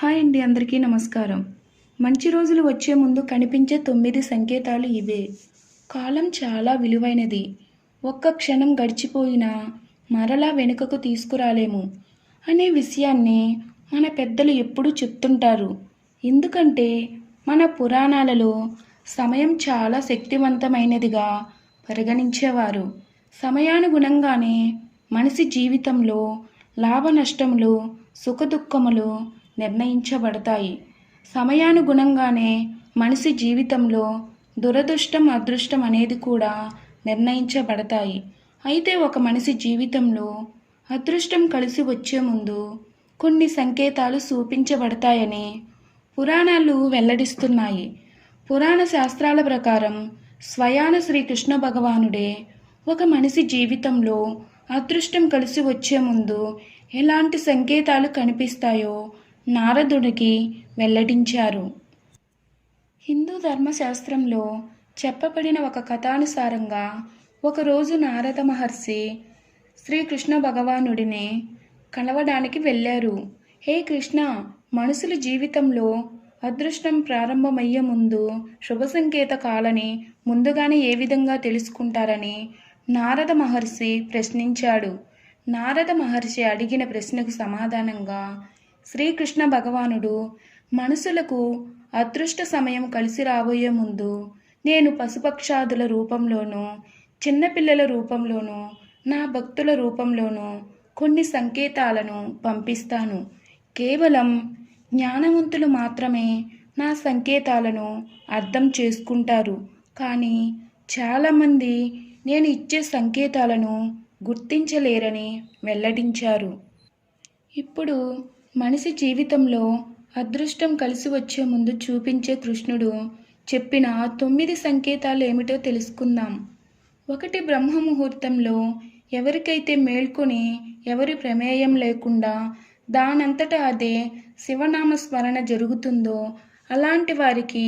Hi అండి, అందరికీ నమస్కారం. మంచి రోజులు వచ్చే ముందు కనిపించే 9 సంకేతాలు ఇవే. కాలం చాలా విలువైనది. ఒక్క క్షణం గడిచిపోయినా మరలా వెనుకకు తీసుకురాలేము అనే విషయాన్ని మన పెద్దలు ఎప్పుడూ చెప్తుంటారు. ఎందుకంటే మన పురాణాలలో సమయం చాలా శక్తివంతమైనదిగా పరిగణించేవారు. సమయానుగుణంగానే మనిషి జీవితంలో లాభ నష్టములు, సుఖదుఖములు నిర్ణయించబడతాయి. సమయానుగుణంగానే మనిషి జీవితంలో దురదృష్టం, అదృష్టం అనేది కూడా నిర్ణయించబడతాయి. అయితే ఒక మనిషి జీవితంలో అదృష్టం కలిసి వచ్చే ముందు కొన్ని సంకేతాలు చూపించబడతాయని పురాణాలు వెల్లడిస్తున్నాయి. పురాణ శాస్త్రాల ప్రకారం స్వయాన శ్రీకృష్ణ భగవానుడే ఒక మనిషి జీవితంలో అదృష్టం కలిసి వచ్చే ముందు ఎలాంటి సంకేతాలు కనిపిస్తాయో నారదుడికి వెల్లడించారు. హిందూ ధర్మశాస్త్రంలో చెప్పబడిన ఒక కథానుసారంగా ఒకరోజు నారద మహర్షి శ్రీకృష్ణ భగవానుడిని కలవడానికి వెళ్ళారు. హే కృష్ణ, మనుషుల జీవితంలో అదృష్టం ప్రారంభమయ్యే ముందు శుభ సంకేతకాలని ముందుగానే ఏ విధంగా తెలుసుకుంటారని నారద మహర్షి ప్రశ్నించాడు. నారద మహర్షి అడిగిన ప్రశ్నకు సమాధానంగా శ్రీకృష్ణ భగవానుడు మనుషులకు అదృష్ట సమయం కలిసి రాబోయే ముందు నేను పశుపక్షాదుల రూపంలోనూ, చిన్నపిల్లల రూపంలోనూ, నా భక్తుల రూపంలోనూ కొన్ని సంకేతాలను పంపిస్తాను. కేవలం జ్ఞానవంతులు మాత్రమే నా సంకేతాలను అర్థం చేసుకుంటారు. కానీ చాలామంది నేను ఇచ్చే సంకేతాలను గుర్తించలేరని వెల్లడించారు. ఇప్పుడు మనిషి జీవితంలో అదృష్టం కలిసి వచ్చే ముందు చూపించే కృష్ణుడు చెప్పిన 9 సంకేతాలు ఏమిటో తెలుసుకుందాం. 1. బ్రహ్మ ముహూర్తంలో ఎవరికైతే మేల్కొని ఎవరి ప్రమేయం లేకుండా దానంతటా అదే శివనామస్మరణ జరుగుతుందో అలాంటి వారికి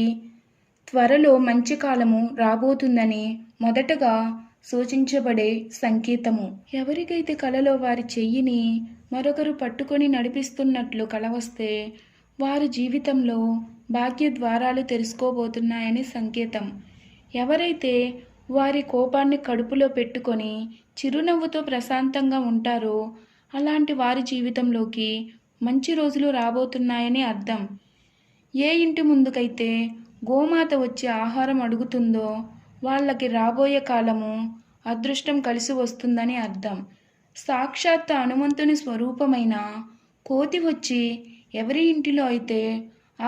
త్వరలో మంచి కాలము రాబోతుందని మొదటగా సూచించబడే సంకేతము. ఎవరికైతే కలలో వారి చెయ్యిని మరొకరు పట్టుకొని నడిపిస్తున్నట్లు కల వస్తే వారి జీవితంలో భాగ్య ద్వారాలు తెరుచుకోబోతున్నాయని సంకేతం. ఎవరైతే వారి కోపాన్ని కడుపులో పెట్టుకొని చిరునవ్వుతో ప్రశాంతంగా ఉంటారో అలాంటి వారి జీవితంలోకి మంచి రోజులు రాబోతున్నాయని అర్థం. ఏ ఇంటి ముందుకైతే గోమాత వచ్చి ఆహారం అడుగుతుందో వాళ్ళకి రాబోయే కాలము అదృష్టం కలిసి వస్తుందని అర్థం. సాక్షాత్ హనుమంతుని స్వరూపమైన కోతి వచ్చి ఎవరి ఇంటిలో అయితే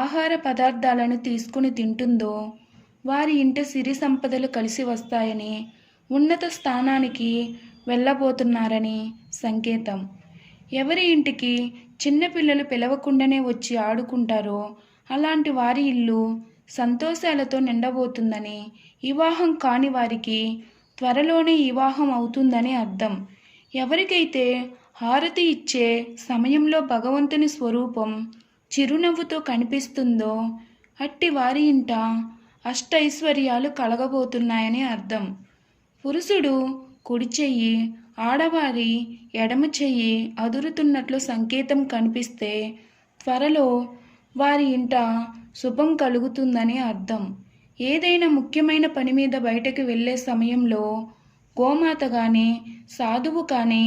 ఆహార పదార్థాలను తీసుకుని తింటుందో వారి ఇంట సిరి సంపదలు కలిసి వస్తాయని, ఉన్నత స్థానానికి వెళ్ళబోతున్నారని సంకేతం. ఎవరి ఇంటికి చిన్నపిల్లలు పిలవకుండానే వచ్చి ఆడుకుంటారో అలాంటి వారి ఇల్లు సంతోషాలతో నిండబోతుందని, వివాహం కాని వారికి త్వరలోనే వివాహం అవుతుందని అర్థం. ఎవరికైతే హారతి ఇచ్చే సమయంలో భగవంతుని స్వరూపం చిరునవ్వుతో కనిపిస్తుందో అట్టి వారి ఇంట అష్టైశ్వర్యాలు కలగబోతున్నాయని అర్థం. పురుషుడు కుడి చెయ్యి, ఆడవారి ఎడమ చెయ్యి అదురుతున్నట్లు సంకేతం కనిపిస్తే త్వరలో వారి ఇంట శుభం కలుగుతుందని అర్థం. ఏదైనా ముఖ్యమైన పని మీద బయటకు వెళ్ళే సమయంలో గోమాత కానీ సాధువు కానీ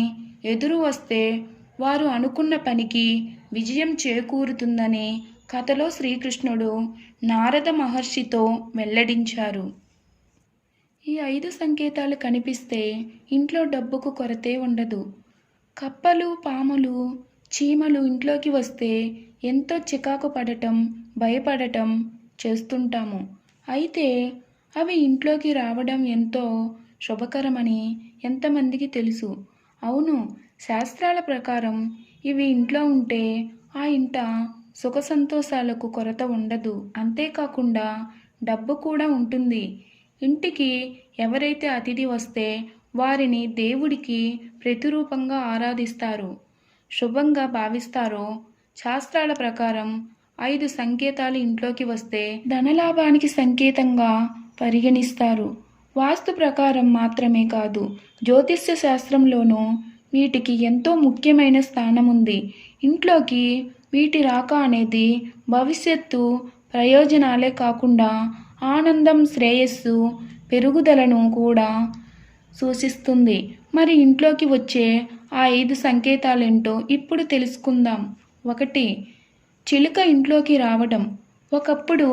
ఎదురు వస్తే వారు అనుకున్న పనికి విజయం చేకూరుతుందని కథలో శ్రీకృష్ణుడు నారద మహర్షితో వెల్లడించారు. ఈ 5 సంకేతాలు కనిపిస్తే ఇంట్లో డబ్బుకు కొరతే ఉండదు. కప్పలు, పాములు, చీమలు ఇంట్లోకి వస్తే ఎంతో చికాకు పడటం, భయపడటం చేస్తుంటాము. అయితే అవి ఇంట్లోకి రావడం ఎంతో శుభకరమని ఎంతమందికి తెలుసు? అవును, శాస్త్రాల ప్రకారం ఇవి ఇంట్లో ఉంటే ఆ ఇంట సుఖ సంతోషాలకు కొరత ఉండదు. అంతేకాకుండా డబ్బు కూడా ఉంటుంది. ఇంటికి ఎవరైతే అతిథి వస్తే వారిని దేవుడికి ప్రతిరూపంగా ఆరాధిస్తారు, శుభంగా భావిస్తారో శాస్త్రాల ప్రకారం 5 సంకేతాలు ఇంట్లోకి వస్తే ధనలాభానికి సంకేతంగా పరిగణిస్తారు. వాస్తు ప్రకారం మాత్రమే కాదు, జ్యోతిష్య శాస్త్రంలోనూ వీటికి ఎంతో ముఖ్యమైన స్థానం ఉంది. ఇంట్లోకి వీటి రాక అనేది భవిష్యత్తు ప్రయోజనాలే కాకుండా ఆనందం, శ్రేయస్సు, పెరుగుదలను కూడా సూచిస్తుంది. మరి ఇంట్లోకి వచ్చే ఆ 5 సంకేతాలేంటో ఇప్పుడు తెలుసుకుందాం. 1. చిలుక ఇంట్లోకి రావడం. ఒకప్పుడు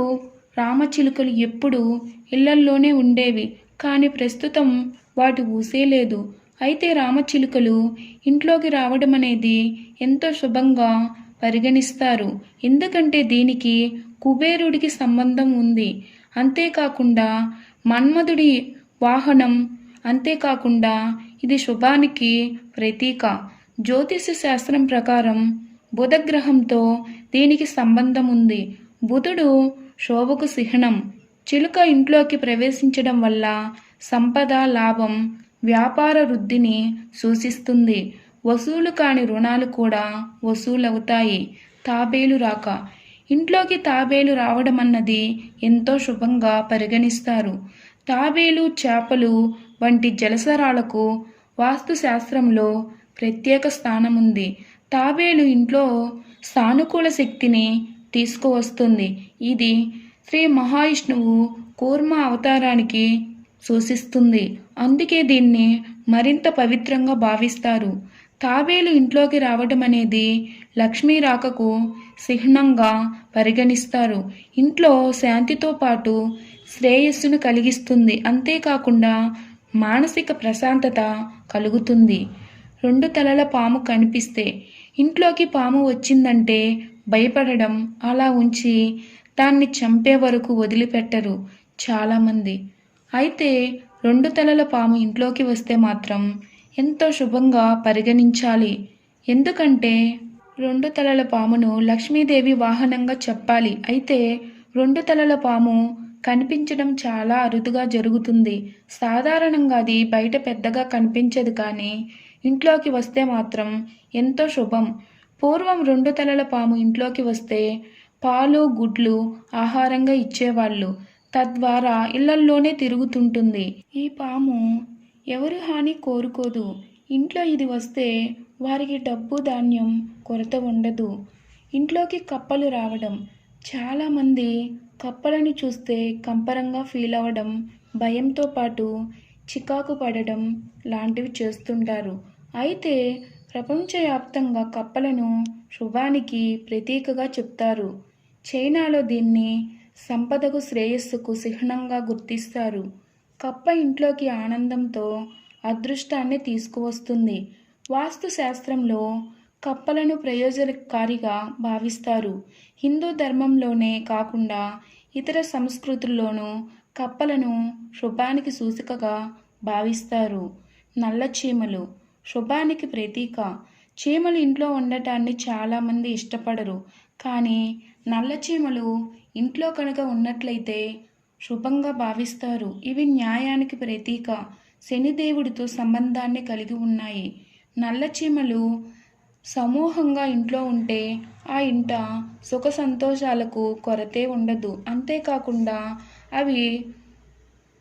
రామచిలుకలు ఎప్పుడూ ఇళ్లల్లోనే ఉండేవి. కానీ ప్రస్తుతం వాటి ఊసే లేదు. అయితే రామచిలుకలు ఇంట్లోకి రావడం అనేది ఎంతో శుభంగా పరిగణిస్తారు. ఎందుకంటే దీనికి కుబేరుడికి సంబంధం ఉంది. అంతేకాకుండా మన్మధుడి వాహనం. అంతేకాకుండా ఇది శుభానికి ప్రతీక. జ్యోతిష శాస్త్రం ప్రకారం బుధగ్రహంతో దీనికి సంబంధం ఉంది. బుధుడు శోభకు చిహ్నం. చిలుక ఇంట్లోకి ప్రవేశించడం వల్ల సంపద, లాభం, వ్యాపార వృద్ధిని సూచిస్తుంది. వసూలు కాని రుణాలు కూడా వసూలవుతాయి. తాబేలు రాక. ఇంట్లోకి తాబేలు రావడం అన్నది ఎంతో శుభంగా పరిగణిస్తారు. తాబేలు, చేపలు వంటి జలచరాలకు వాస్తుశాస్త్రంలో ప్రత్యేక స్థానం ఉంది. తాబేలు ఇంట్లో సానుకూల శక్తిని తీసుకువస్తుంది. ఇది శ్రీ మహావిష్ణువు కూర్మ అవతారానికి సూచిస్తుంది. అందుకే దీన్ని మరింత పవిత్రంగా భావిస్తారు. తాబేలు ఇంట్లోకి రావడం అనేది లక్ష్మీ రాకకు చిహ్నంగా పరిగణిస్తారు. ఇంట్లో శాంతితో పాటు శ్రేయస్సును కలిగిస్తుంది. అంతేకాకుండా మానసిక ప్రశాంతత కలుగుతుంది. 2 తలల పాము కనిపిస్తే. ఇంట్లోకి పాము వచ్చిందంటే భయపడడం, అలా ఉంచి దాన్ని చంపే వరకు వదిలిపెట్టరు చాలామంది. అయితే 2 తలల పాము ఇంట్లోకి వస్తే మాత్రం ఎంతో శుభంగా పరిగణించాలి. ఎందుకంటే 2 తలల పామును లక్ష్మీదేవి వాహనంగా చెప్పాలి. అయితే 2 తలల పాము కనిపించడం చాలా అరుదుగా జరుగుతుంది. సాధారణంగా అది బయట పెద్దగా కనిపించదు, కానీ ఇంట్లోకి వస్తే మాత్రం ఎంతో శుభం. పూర్వం 2 తలల పాము ఇంట్లోకి వస్తే పాలు, గుడ్లు ఆహారంగా ఇచ్చేవాళ్ళు. తద్వారా ఇళ్లల్లోనే తిరుగుతుంటుంది. ఈ పాము ఎవరి హాని కోరుకోదు. ఇంట్లో ఇది వస్తే వారికి డబ్బు, ధాన్యం కొరత ఉండదు. ఇంట్లోకి కప్పలు రావడం. చాలామంది కప్పలని చూస్తే కంపరంగా ఫీల్ అవ్వడం, భయంతో పాటు చికాకు పడడం లాంటివి చేస్తుంటారు. అయితే ప్రపంచవ్యాప్తంగా కప్పలను శుభానికి ప్రతీకగా చెప్తారు. చైనాలో దీన్ని సంపదకు, శ్రేయస్సుకు చిహ్నంగా గుర్తిస్తారు. కప్ప ఇంట్లోకి ఆనందంతో అదృష్టాన్ని తీసుకువస్తుంది. వాస్తు శాస్త్రంలో కప్పలను ప్రయోజనకారిగా భావిస్తారు. హిందూ ధర్మంలోనే కాకుండా ఇతర సంస్కృతుల్లోనూ కప్పలను శుభానికి సూచికగా భావిస్తారు. నల్ల చీమలు శుభానికి ప్రతీక. చీమలు ఇంట్లో ఉండటాన్ని చాలామంది ఇష్టపడరు. కానీ నల్ల చీమలు ఇంట్లో కనుక ఉన్నట్లయితే శుభంగా భావిస్తారు. ఇవి న్యాయానికి ప్రతీక. శనిదేవుడితో సంబంధాన్ని కలిగి ఉన్నాయి. నల్ల చీమలు సమూహంగా ఇంట్లో ఉంటే ఆ ఇంట సుఖ సంతోషాలకు కొరతే ఉండదు. అంతేకాకుండా అవి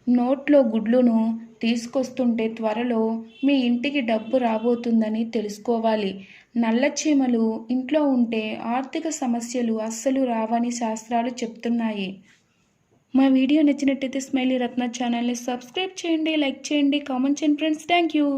నోట్లో గుడ్లును తీసుకొస్తుంటే త్వరలో మీ ఇంటికి డబ్బు రాబోతుందని తెలుసుకోవాలి. నల్ల చీమలు ఇంట్లో ఉంటే ఆర్థిక సమస్యలు అస్సలు రావని శాస్త్రాలు చెప్తున్నాయి. మా వీడియో నచ్చినట్టయితే స్మైలీ రత్న ఛానల్ని సబ్స్క్రైబ్ చేయండి, లైక్ చేయండి, కామెంట్ చేయండి ఫ్రెండ్స్. Thank you.